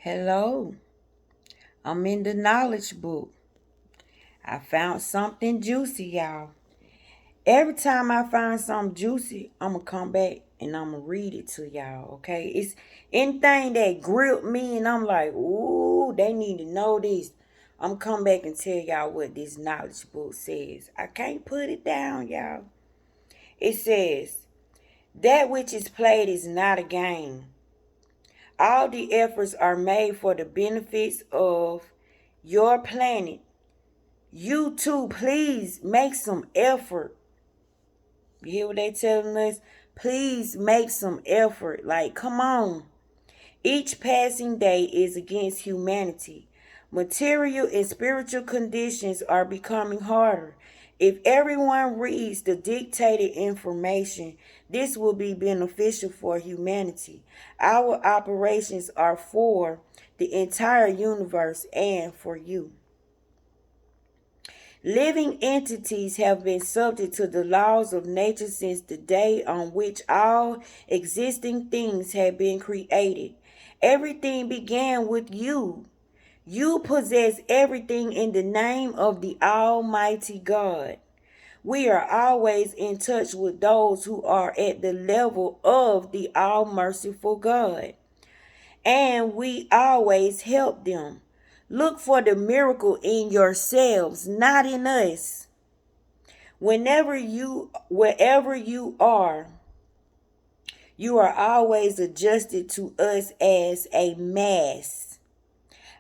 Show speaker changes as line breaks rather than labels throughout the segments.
Hello, I'm in the knowledge book. I found something juicy, y'all. Every time I find something juicy, I'm gonna come back and I'm gonna read it to y'all, okay? It's anything that gripped me and I'm like, ooh, they need to know this. I'm come back and tell y'all what this knowledge book says. I can't put it down, y'all. It says, that which is played is not a game. All the efforts are made for the benefits of your planet. You too, please make some effort. You hear what they telling us? Please make some effort. Like, come on. Each passing day is against humanity. Material and spiritual conditions are becoming harder. If everyone reads the dictated information, this will be beneficial for humanity. Our operations are for the entire universe and for you. Living entities have been subject to the laws of nature since the day on which all existing things have been created. Everything began with you. You possess everything in the name of the Almighty God. We are always in touch with those who are at the level of the all merciful God, and we always help them. Look for the miracle in yourselves, not in us. Wherever you are always adjusted to us as a mass.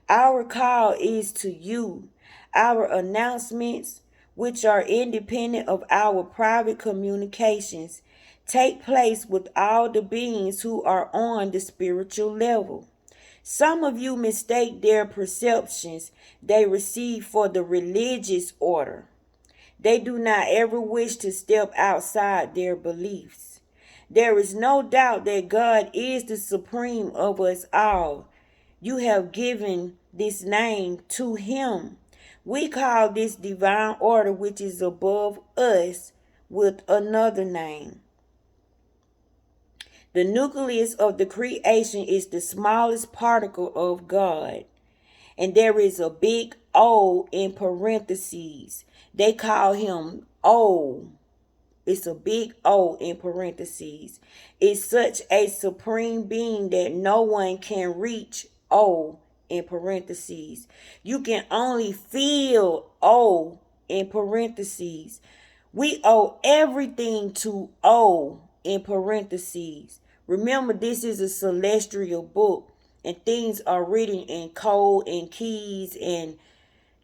Our call is to you. Our announcements, which are independent of our private communications, take place with all the beings who are on the spiritual level. Some of you mistake their perceptions they receive for the religious order. They do not ever wish to step outside their beliefs. There is no doubt that God is the supreme of us all. You have given this name to him. We call this divine order which is above us with another name. The nucleus of the creation is the smallest particle of God. And there is a big O in parentheses. They call him O. It's a big O in parentheses. It's such a supreme being that no one can reach O in parentheses. You can only feel O in parentheses. We owe everything to O in parentheses. Remember, this is a celestial book, and things are written in code and keys, and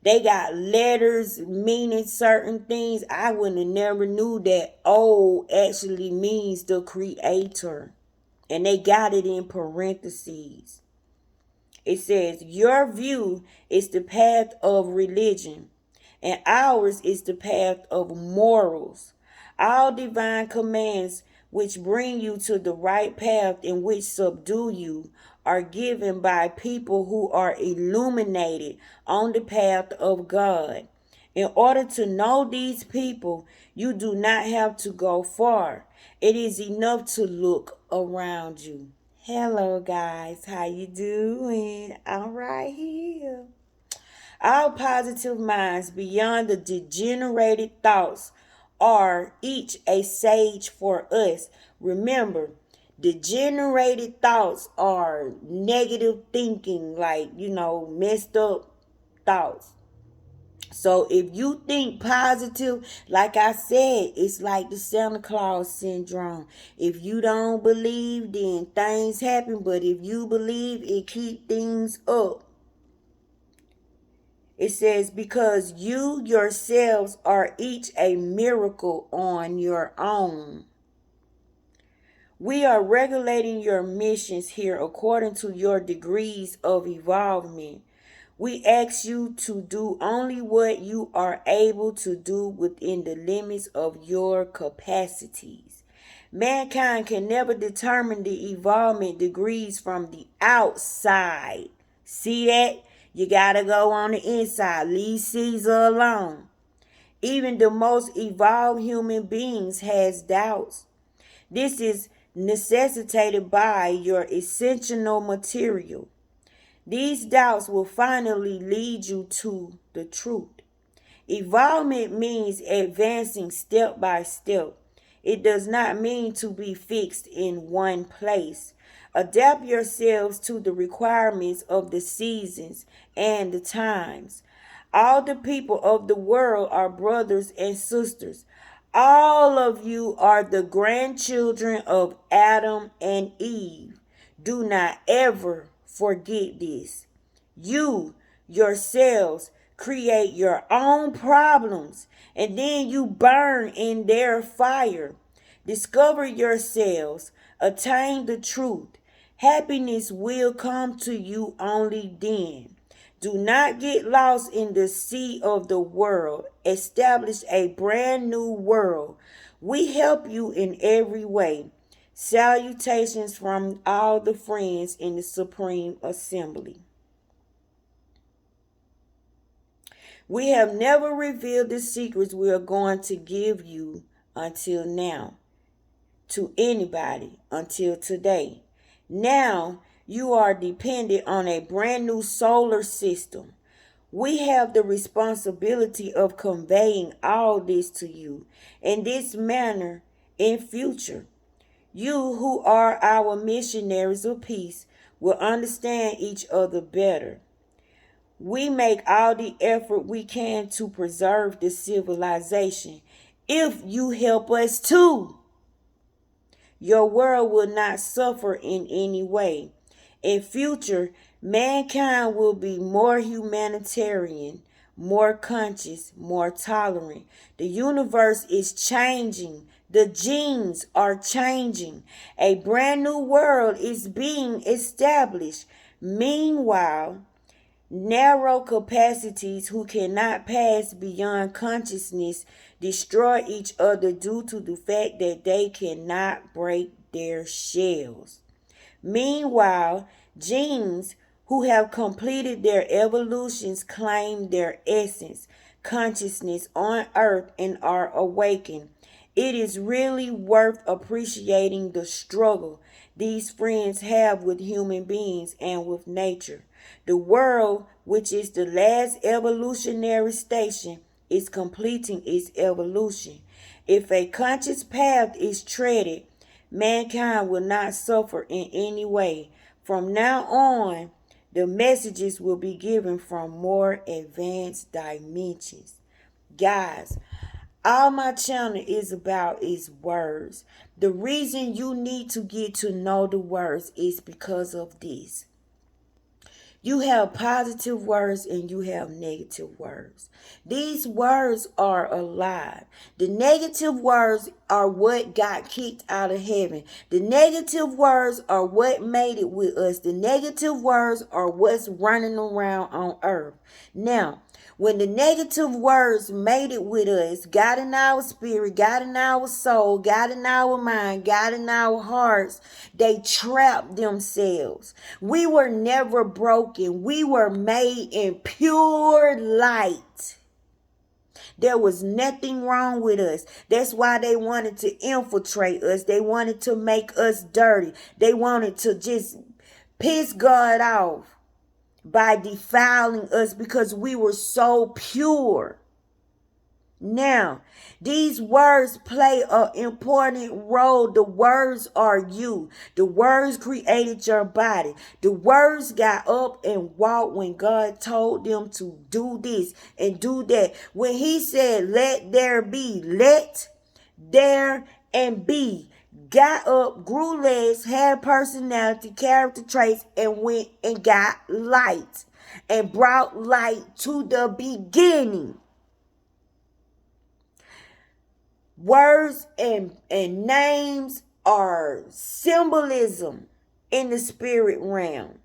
they got letters meaning certain things. I wouldn't have never knew that O actually means the creator. And they got it in parentheses. It says, your view is the path of religion, and ours is the path of morals. All divine commands which bring you to the right path and which subdue you are given by people who are illuminated on the path of God. In order to know these people, you do not have to go far. It is enough to look around you. Hello guys, how you doing? I'm right here. Our positive minds beyond the degenerated thoughts are each a sage for us. Remember, degenerated thoughts are negative thinking, like, messed up thoughts. So if you think positive, like I said, it's like the Santa Claus syndrome. If you don't believe, then things happen. But if you believe, it keep things up. It says, because you yourselves are each a miracle on your own. We are regulating your missions here according to your degrees of evolvement. We ask you to do only what you are able to do within the limits of your capacities. Mankind can never determine the evolvement degrees from the outside. See that? You gotta go on the inside. Leave Caesar alone. Even the most evolved human beings has doubts. This is necessitated by your essential material. These doubts will finally lead you to the truth. Evolvement means advancing step by step. It does not mean to be fixed in one place. Adapt yourselves to the requirements of the seasons and the times. All the people of the world are brothers and sisters. All of you are the grandchildren of Adam and Eve. Do not ever forget this. You yourselves create your own problems and then you burn in their fire. Discover yourselves, attain the truth. Happiness will come to you only then. Do not get lost in the sea of the world. Establish a brand new world. We help you in every way. Salutations from all the friends in the Supreme Assembly. We have never revealed the secrets we are going to give you until now, to anybody until today. Now you are dependent on a brand new solar system. We have the responsibility of conveying all this to you in this manner in future. You who are our missionaries of peace will understand each other better. We make all the effort we can to preserve the civilization. If you help us too, your world will not suffer in any way. In future, mankind will be more humanitarian, more conscious, more tolerant. The universe is changing. The genes are changing. A brand new world is being established. Meanwhile, narrow capacities who cannot pass beyond consciousness destroy each other due to the fact that they cannot break their shells. Meanwhile, genes who have completed their evolutions claim their essence, consciousness on earth and are awakened. It is really worth appreciating the struggle these friends have with human beings and with nature. The world, which is the last evolutionary station, is completing its evolution. If a conscious path is treaded, mankind will not suffer in any way. From now on, the messages will be given from more advanced dimensions. Guys, all my channel is about is words. The reason you need to get to know the words is because of this. You have positive words and you have negative words. These words are alive. The negative words are what got kicked out of heaven. The negative words are what made it with us. The negative words are what's running around on earth. Now, when the negative words made it with us, got in our spirit, got in our soul, got in our mind, got in our hearts, they trapped themselves. We were never broken. We were made in pure light. There was nothing wrong with us. That's why they wanted to infiltrate us. They wanted to make us dirty. They wanted to just piss God off by defiling us because we were so pure. Now, these words play an important role. The words are you. The words created your body. The words got up and walked when God told them to do this and do that. When he said, let there be, let there and be. Got up, grew legs, had personality, character traits, and went and got light and brought light to the beginning. Words and names are symbolism in the spirit realm.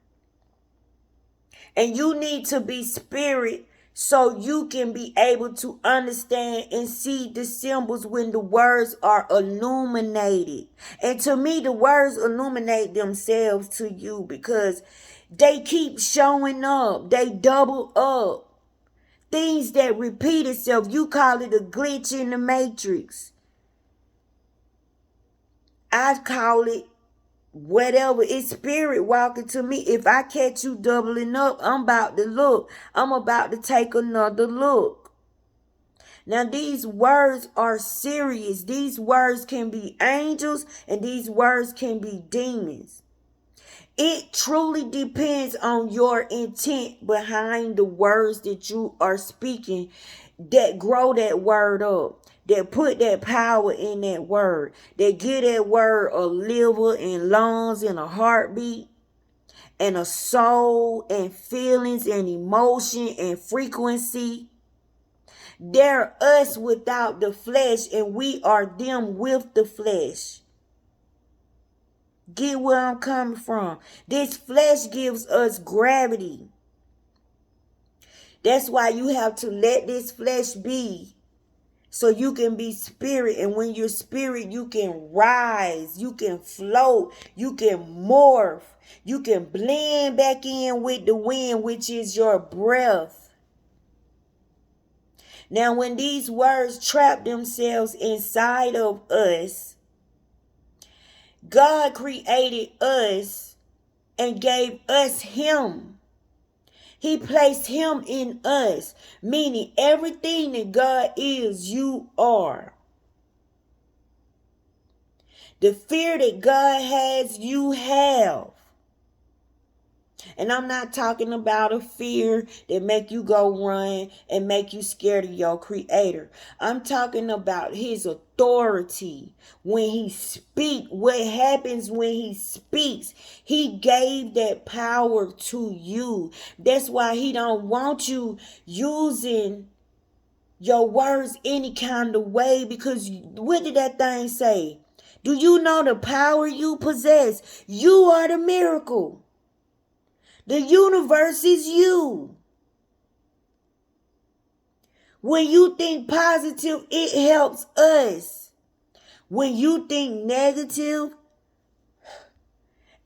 And you need to be spirit so you can be able to understand and see the symbols when the words are illuminated. And to me, the words illuminate themselves to you because they keep showing up. They double up. Things that repeat itself, you call it a glitch in the matrix. I call it whatever, it's spirit walking to me. If I catch you doubling up, I'm about to look. I'm about to take another look. Now, these words are serious. These words can be angels and these words can be demons. It truly depends on your intent behind the words that you are speaking that grow that word up, that put that power in that word, that give that word a liver and lungs and a heartbeat and a soul and feelings and emotion and frequency. They're us without the flesh and we are them with the flesh. Get where I'm coming from. This flesh gives us gravity. That's why you have to let this flesh be so you can be spirit. And when you're spirit, you can rise, you can float, you can morph, you can blend back in with the wind, which is your breath. Now, when these words trap themselves inside of us, God created us and gave us him. He placed him in us, meaning everything that God is, you are. The fear that God has, you have. And I'm not talking about a fear that make you go run and make you scared of your creator. I'm talking about his authority. When he speaks, what happens when he speaks? He gave that power to you. That's why he don't want you using your words any kind of way, because what did that thing say? Do you know the power you possess? You are the miracle. The universe is you. When you think positive, it helps us. When you think negative,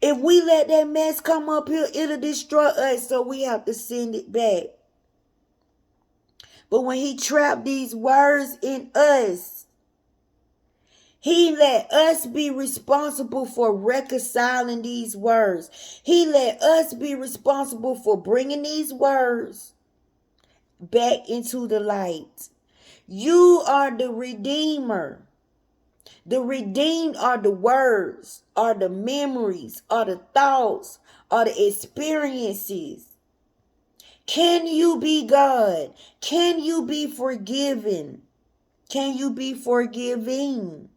if we let that mess come up here, it'll destroy us, so we have to send it back. But when he trapped these words in us, he let us be responsible for reconciling these words. He let us be responsible for bringing these words back into the light. You are the redeemer. The redeemed are the words, are the memories, are the thoughts, are the experiences. Can you be God? Can you be forgiven? Can you be forgiving?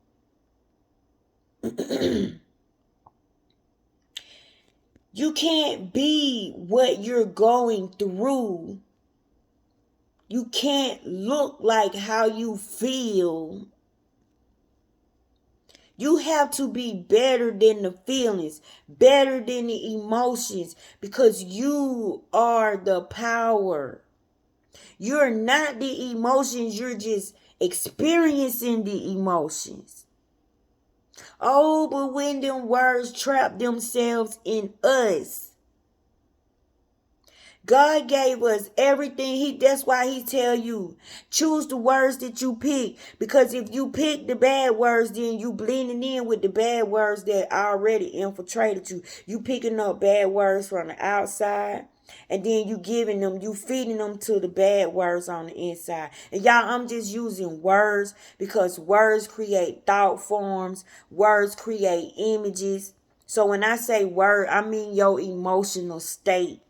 You can't be what you're going through. You can't look like how you feel. You have to be better than the feelings, better than the emotions, because you are the power. You're not the emotions, you're just experiencing the emotions. Oh, but when them words trap themselves in us, God gave us everything. That's why he tell you, choose the words that you pick. Because if you pick the bad words, then you blending in with the bad words that already infiltrated you. You picking up bad words from the outside, and then you giving them, you feeding them to the bad words on the inside. And y'all, I'm just using words because words create thought forms. Words create images. So when I say word, I mean your emotional state.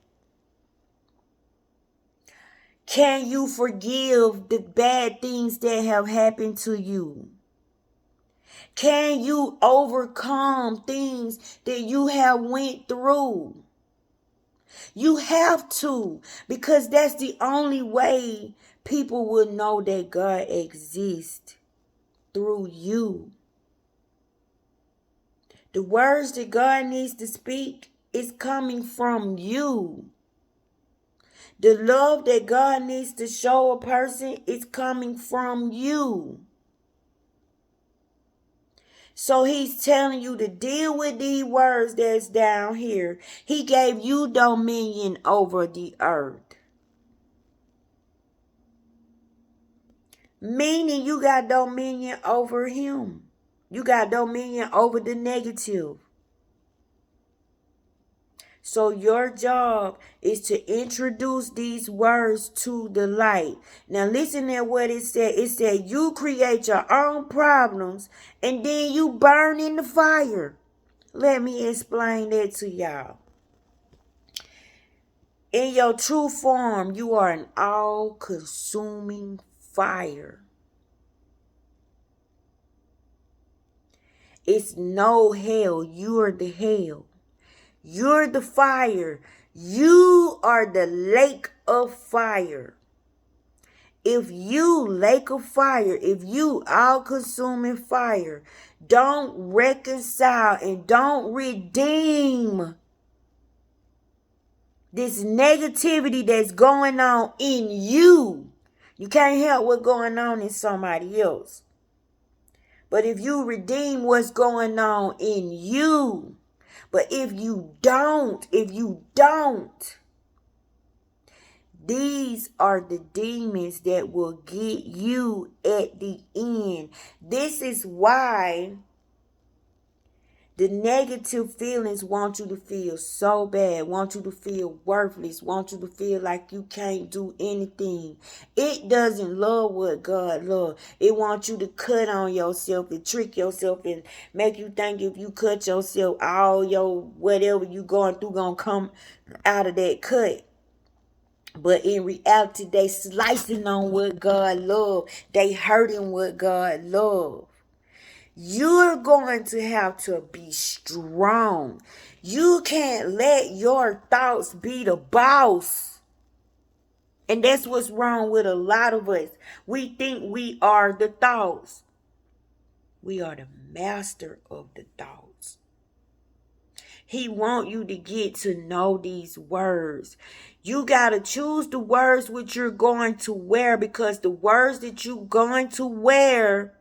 Can you forgive the bad things that have happened to you? Can you overcome things that you have went through? You have to, because that's the only way people will know that God exists, through you. The words that God needs to speak is coming from you. The love that God needs to show a person is coming from you. So he's telling you to deal with these words that's down here. He gave you dominion over the earth. Meaning you got dominion over him. You got dominion over the negative. So your job is to introduce these words to the light. Now listen to what it said. It said you create your own problems and then you burn in the fire. Let me explain that to y'all. In your true form, you are an all-consuming fire. It's no hell. You are the hell. You're the fire. You are the lake of fire. If you, lake of fire, if you, all-consuming fire, don't reconcile and don't redeem this negativity that's going on in you, you can't help what's going on in somebody else. But if you redeem what's going on in you, but if you don't, these are the demons that will get you at the end. This is why the negative feelings want you to feel so bad, want you to feel worthless, want you to feel like you can't do anything. It doesn't love what God loves. It wants you to cut on yourself and trick yourself and make you think if you cut yourself, all your whatever you going through gonna come out of that cut. But in reality, they slicing on what God loves. They hurting what God loves. You're going to have to be strong. You can't let your thoughts be the boss. And that's what's wrong with a lot of us. We think we are the thoughts. We are the master of the thoughts. He wants you to get to know these words. You got to choose the words which you're going to wear, because the words that you're going to wear,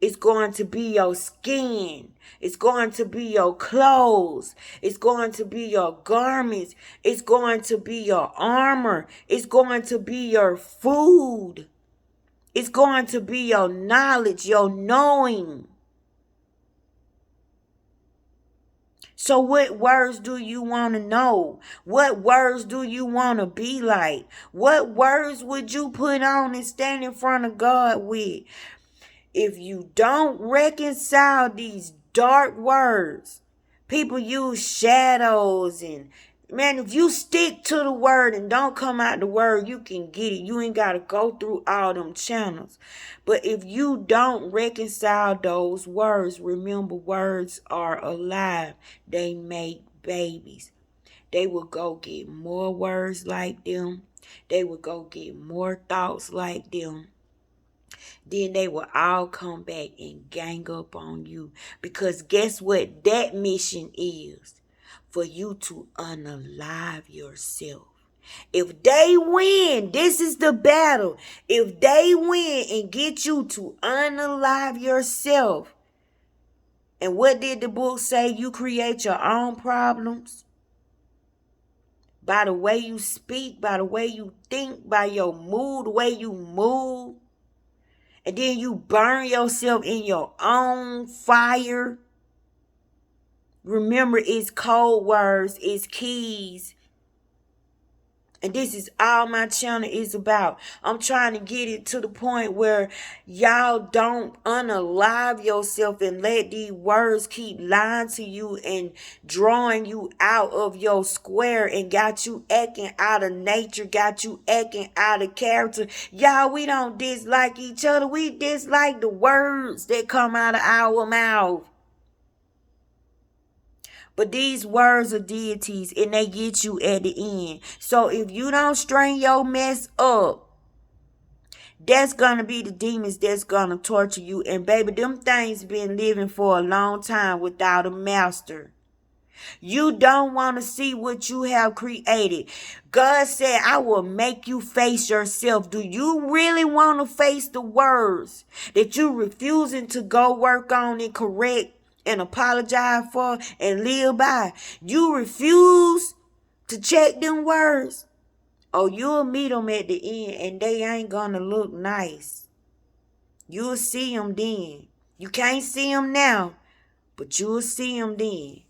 it's going to be your skin. It's going to be your clothes. It's going to be your garments. It's going to be your armor. It's going to be your food. It's going to be your knowledge, your knowing. So what words do you want to know? What words do you want to be like? What words would you put on and stand in front of God with? If you don't reconcile these dark words, people use shadows and, man, if you stick to the word and don't come out the word, you can get it. You ain't got to go through all them channels. But if you don't reconcile those words, remember, words are alive. They make babies. They will go get more words like them. They will go get more thoughts like them. Then they will all come back and gang up on you. Because guess what? That mission is for you to unalive yourself. If they win, this is the battle. If they win and get you to unalive yourself, and what did the book say? You create your own problems by the way you speak, by the way you think, by your mood, the way you move. And then you burn yourself in your own fire. Remember, it's code words, it's keys. And this is all my channel is about. I'm trying to get it to the point where y'all don't unalive yourself and let these words keep lying to you and drawing you out of your square and got you acting out of nature, got you acting out of character. Y'all, we don't dislike each other. We dislike the words that come out of our mouth. But these words are deities and they get you at the end. So if you don't strain your mess up, that's going to be the demons that's going to torture you. And baby, them things been living for a long time without a master. You don't want to see what you have created. God said, I will make you face yourself. Do you really want to face the words that you're refusing to go work on and correct and apologize for and live by? You refuse to check them words. Oh, you'll meet them at the end and they ain't gonna look nice. You'll see them then. You can't see them now, but you'll see them then.